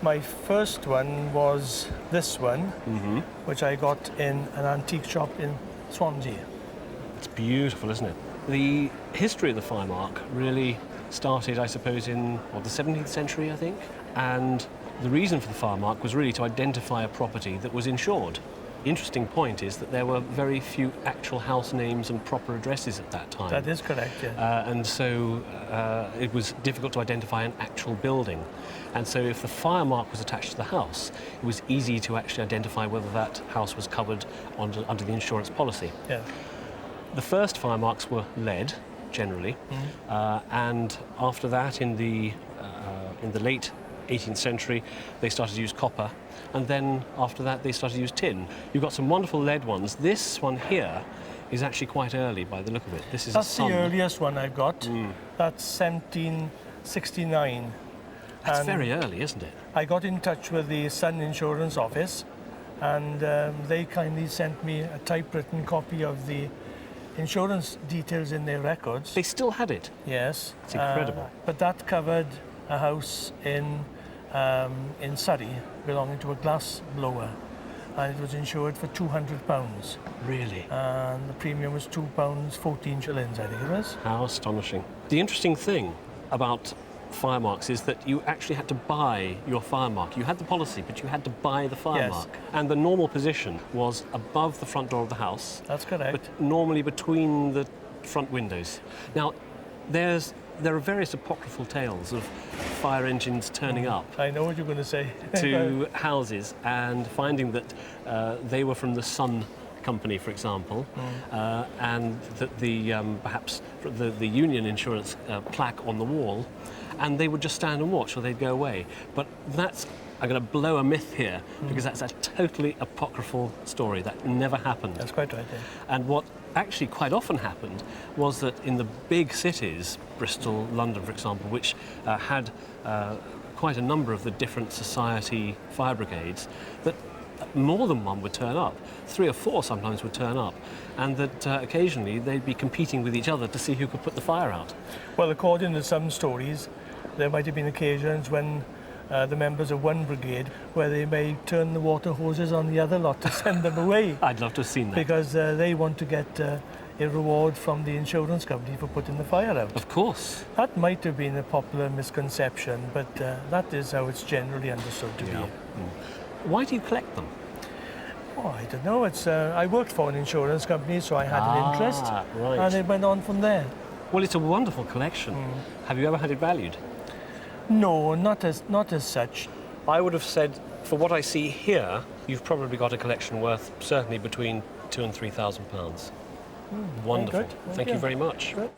My first one was this one, which I got in an antique shop in Swansea. It's beautiful, isn't it? The history of the fire mark really started, I suppose, in the 17th century, I think. And the reason for the fire mark was really to identify a property that was insured. The interesting point is that there were very few actual house names and proper addresses at that time. That is correct, yeah. And so it was difficult to identify an actual building. And so if the fire mark was attached to the house, it was easy to actually identify whether that house was covered under the insurance policy. Yeah. The first fire marks were lead, generally, and after that, in the late 18th century, they started to use copper, and then after that, they started to use tin. You've got some wonderful lead ones. This one here is actually quite early by the look of it. This is That's the earliest one I've got. That's 1769. That's And very early, isn't it? I got in touch with the Sun Insurance office, and they kindly sent me a typewritten copy of the insurance details in their records. They still had it. Yes. It's incredible. But that covered a house in Surrey belonging to a glass blower, and it was insured for £200. Really? And the premium was £2.14, I think it was. How astonishing. The interesting thing about fire marks is that you actually had to buy your fire mark. You had the policy, but you had to buy the fire mark. And the normal position was above the front door of the house. That's correct. But normally between the front windows. Now, there are various apocryphal tales of fire engines turning up I know what you're going to say. to houses and finding that they were from the Sun Company, for example, and that the perhaps the Union Insurance plaque on the wall, and they would just stand and watch, or they'd go away. But that's, I'm going to blow a myth here, because that's a totally apocryphal story. That never happened. That's quite right, yeah. And what actually quite often happened was that in the big cities, Bristol, London, for example, which had quite a number of the different society fire brigades, that more than one would turn up. 3 or 4 sometimes would turn up, and that occasionally they'd be competing with each other to see who could put the fire out. Well, according to some stories, there might have been occasions when the members of one brigade where they may turn the water hoses on the other lot to send them away. I'd love to have seen that. Because they want to get a reward from the insurance company for putting the fire out. Of course. That might have been a popular misconception, but that is how it's generally understood to be. Why do you collect them? Oh, I don't know. It's I worked for an insurance company, so I had an interest, right. and it went on from there. Well, it's a wonderful collection. Have you ever had it valued? No, not as such. I would have said, for what I see here, you've probably got a collection worth certainly between £2,000 and £3,000. Wonderful. Very good. Thank you very much. Good.